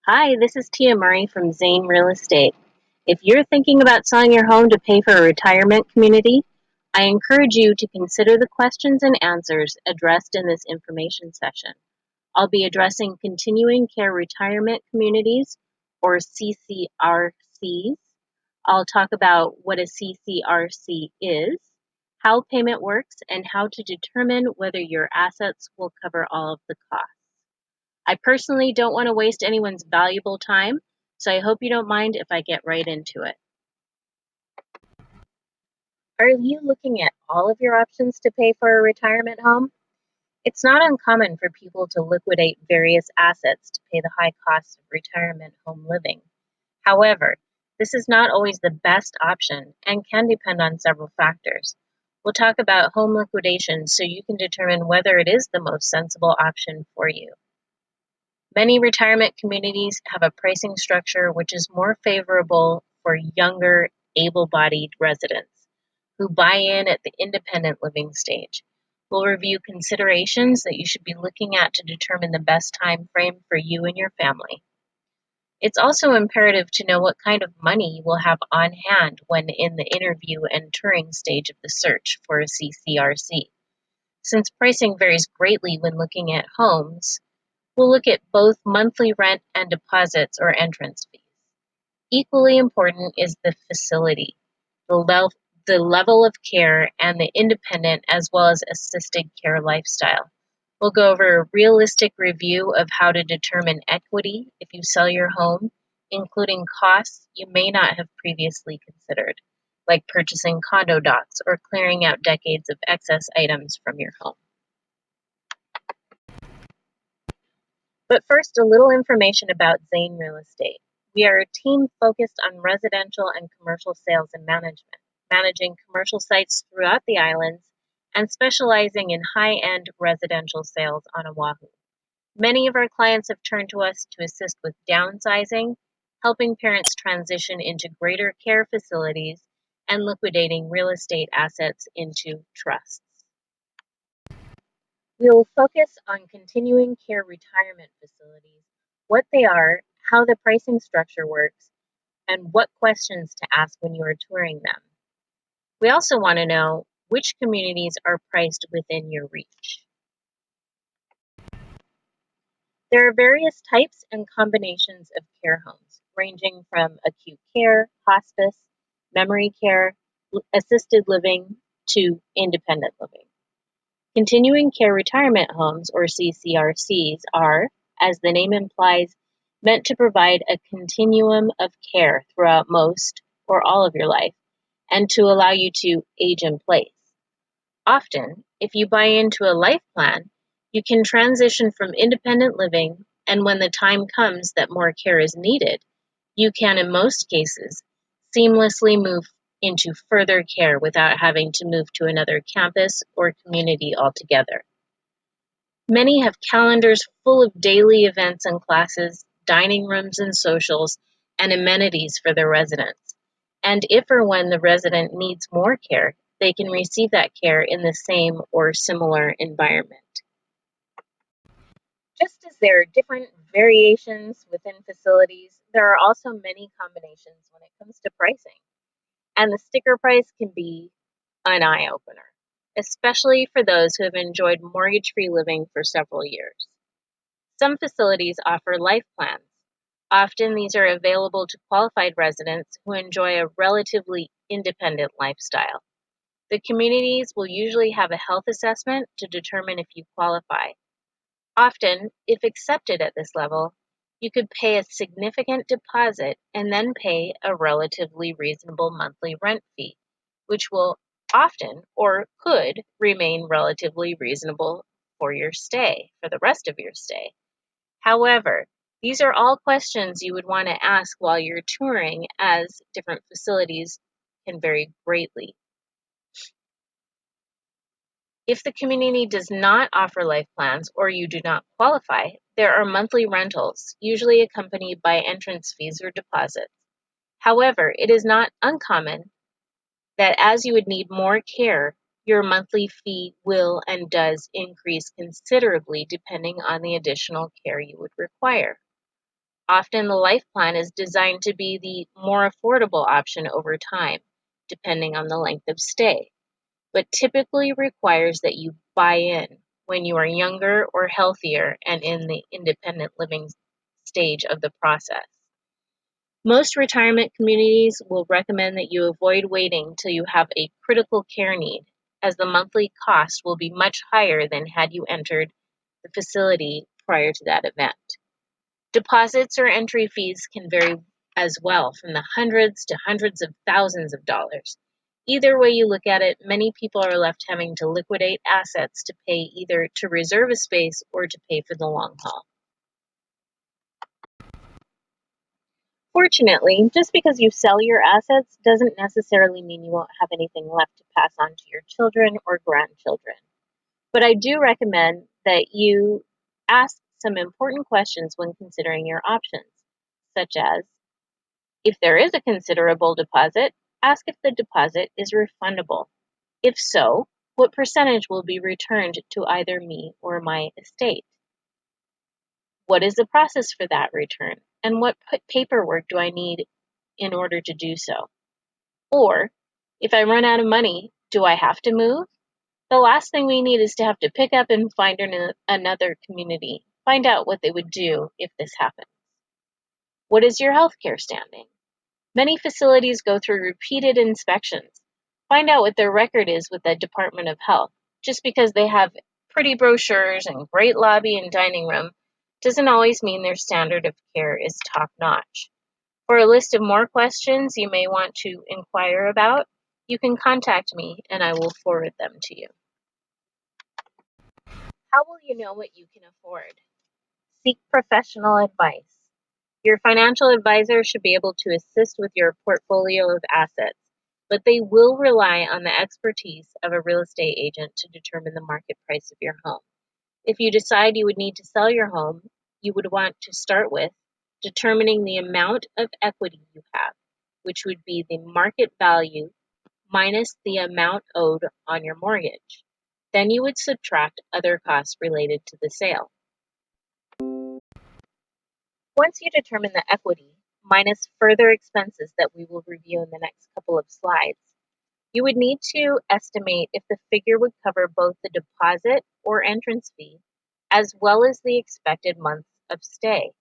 Hi, this is Tia Murray from Zane Real Estate. If you're thinking about selling your home to pay for a retirement community, I encourage you to consider the questions and answers addressed in this information session. I'll be addressing continuing care retirement communities, or CCRCs. I'll talk about what a CCRC is, how payment works, and how to determine whether your assets will cover all of the costs. I personally don't want to waste anyone's valuable time, so I hope you don't mind if I get right into it. Are you looking at all of your options to pay for a retirement home? It's not uncommon for people to liquidate various assets to pay the high costs of retirement home living. However, this is not always the best option and can depend on several factors. We'll talk about home liquidation so you can determine whether it is the most sensible option for you. Many retirement communities have a pricing structure which is more favorable for younger, able-bodied residents who buy in at the independent living stage. We'll review considerations that you should be looking at to determine the best time frame for you and your family. It's also imperative to know what kind of money you will have on hand when in the interview and touring stage of the search for a CCRC. Since pricing varies greatly when looking at homes, we'll look at both monthly rent and deposits or entrance fees. Equally important is the facility, the level of care, and the independent as well as assisted care lifestyle. We'll go over a realistic review of how to determine equity if you sell your home, including costs you may not have previously considered, like purchasing condo docs or clearing out decades of excess items from your home. But first, a little information about Zane Real Estate. We are a team focused on residential and commercial sales and management, managing commercial sites throughout the islands and specializing in high-end residential sales on Oahu. Many of our clients have turned to us to assist with downsizing, helping parents transition into greater care facilities, and liquidating real estate assets into trusts. We will focus on continuing care retirement facilities, what they are, how the pricing structure works, and what questions to ask when you are touring them. We also want to know which communities are priced within your reach. There are various types and combinations of care homes, ranging from acute care, hospice, memory care, assisted living, to independent living. Continuing care retirement homes, or CCRCs, are, as the name implies, meant to provide a continuum of care throughout most or all of your life and to allow you to age in place. Often, if you buy into a life plan, you can transition from independent living, and when the time comes that more care is needed, you can, in most cases, seamlessly move into further care without having to move to another campus or community altogether. Many have calendars full of daily events and classes, dining rooms and socials, and amenities for their residents. And if or when the resident needs more care, they can receive that care in the same or similar environment. Just as there are different variations within facilities, there are also many combinations when it comes to pricing. And the sticker price can be an eye-opener, especially for those who have enjoyed mortgage-free living for several years. Some facilities offer life plans. Often these are available to qualified residents who enjoy a relatively independent lifestyle. The communities will usually have a health assessment to determine if you qualify. Often, if accepted at this level, you could pay a significant deposit and then pay a relatively reasonable monthly rent fee, which will often or could remain relatively reasonable for the rest of your stay. However, these are all questions you would want to ask while you're touring, as different facilities can vary greatly. If the community does not offer life plans or you do not qualify, there are monthly rentals, usually accompanied by entrance fees or deposits. However, it is not uncommon that as you would need more care, your monthly fee will and does increase considerably depending on the additional care you would require. Often the life plan is designed to be the more affordable option over time, depending on the length of stay, but typically requires that you buy in when you are younger or healthier and in the independent living stage of the process. Most retirement communities will recommend that you avoid waiting till you have a critical care need, as the monthly cost will be much higher than had you entered the facility prior to that event. Deposits or entry fees can vary as well, from the hundreds to hundreds of thousands of dollars. Either way you look at it, many people are left having to liquidate assets to pay either to reserve a space or to pay for the long haul. Fortunately, just because you sell your assets doesn't necessarily mean you won't have anything left to pass on to your children or grandchildren. But I do recommend that you ask some important questions when considering your options, such as, if there is a considerable deposit, ask if the deposit is refundable. If so, what percentage will be returned to either me or my estate? What is the process for that return? And what paperwork do I need in order to do so? Or, if I run out of money, do I have to move? The last thing we need is to have to pick up and find another community. Find out what they would do if this happens. What is your healthcare standing? Many facilities go through repeated inspections. Find out what their record is with the Department of Health. Just because they have pretty brochures and great lobby and dining room doesn't always mean their standard of care is top-notch. For a list of more questions you may want to inquire about, you can contact me and I will forward them to you. How will you know what you can afford? Seek professional advice. Your financial advisor should be able to assist with your portfolio of assets, but they will rely on the expertise of a real estate agent to determine the market price of your home. If you decide you would need to sell your home, you would want to start with determining the amount of equity you have, which would be the market value minus the amount owed on your mortgage. Then you would subtract other costs related to the sale. Once you determine the equity, minus further expenses that we will review in the next couple of slides, you would need to estimate if the figure would cover both the deposit or entrance fee, as well as the expected months of stay.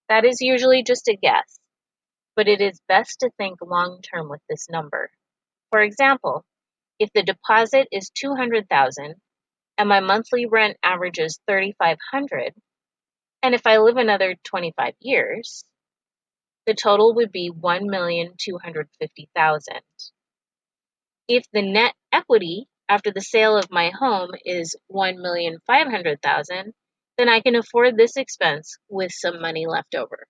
That is usually just a guess, but it is best to think long-term with this number. For example, if the deposit is $200,000 and my monthly rent averages $3,500, and if I live another 25 years, the total would be $1,250,000. If the net equity after the sale of my home is $1,500,000, then I can afford this expense with some money left over.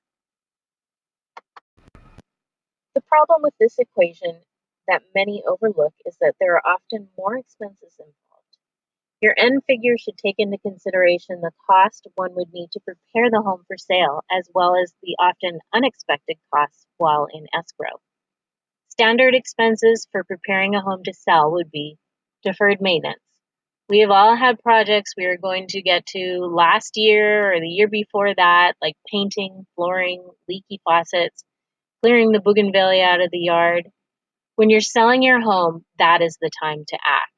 The problem with this equation that many overlook is that there are often more expenses involved. Your end figure should take into consideration the cost one would need to prepare the home for sale, as well as the often unexpected costs while in escrow. Standard expenses for preparing a home to sell would be deferred maintenance. We have all had projects we are going to get to last year or the year before that, like painting, flooring, leaky faucets, clearing the bougainvillea out of the yard. When you're selling your home, that is the time to act.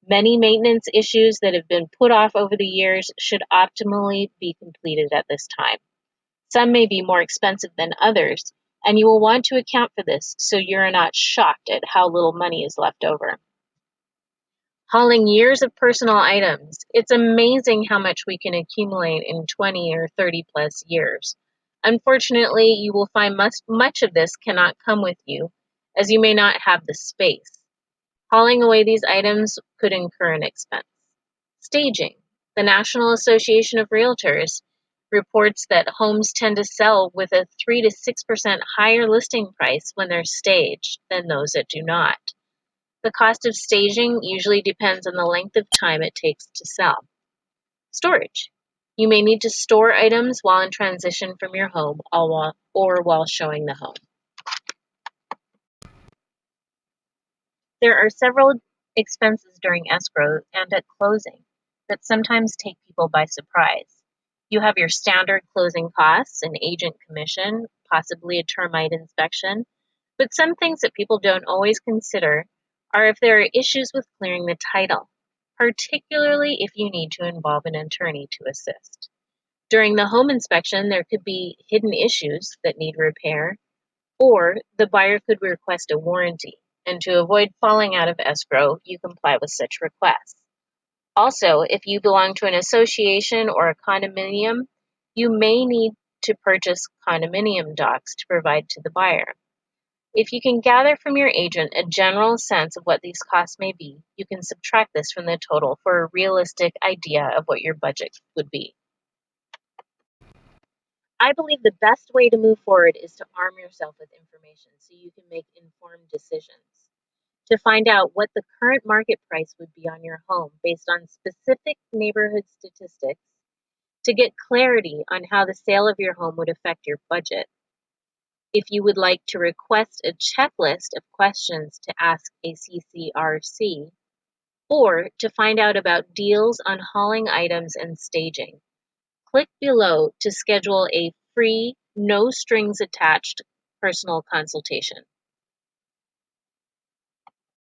Many maintenance issues that have been put off over the years should optimally be completed at this time. Some may be more expensive than others, and you will want to account for this so you're not shocked at how little money is left over. Hauling years of personal items. It's amazing how much we can accumulate in 20 or 30 plus years. Unfortunately, you will find much of this cannot come with you, as you may not have the space. Hauling away these items could incur an expense. Staging. The National Association of Realtors reports that homes tend to sell with a 3 to 6% higher listing price when they're staged than those that do not. The cost of staging usually depends on the length of time it takes to sell. Storage. You may need to store items while in transition from your home or while showing the home. There are several expenses during escrow and at closing that sometimes take people by surprise. You have your standard closing costs, an agent commission, possibly a termite inspection, but some things that people don't always consider are if there are issues with clearing the title, particularly if you need to involve an attorney to assist. During the home inspection, there could be hidden issues that need repair, or the buyer could request a warranty, and to avoid falling out of escrow, you comply with such requests. Also, if you belong to an association or a condominium, you may need to purchase condominium docs to provide to the buyer. If you can gather from your agent a general sense of what these costs may be, you can subtract this from the total for a realistic idea of what your budget would be. I believe the best way to move forward is to arm yourself with information so you can make informed decisions. To find out what the current market price would be on your home based on specific neighborhood statistics, to get clarity on how the sale of your home would affect your budget. If you would like to request a checklist of questions to ask a CCRC, or to find out about deals on hauling items and staging, click below to schedule a free, no strings attached personal consultation.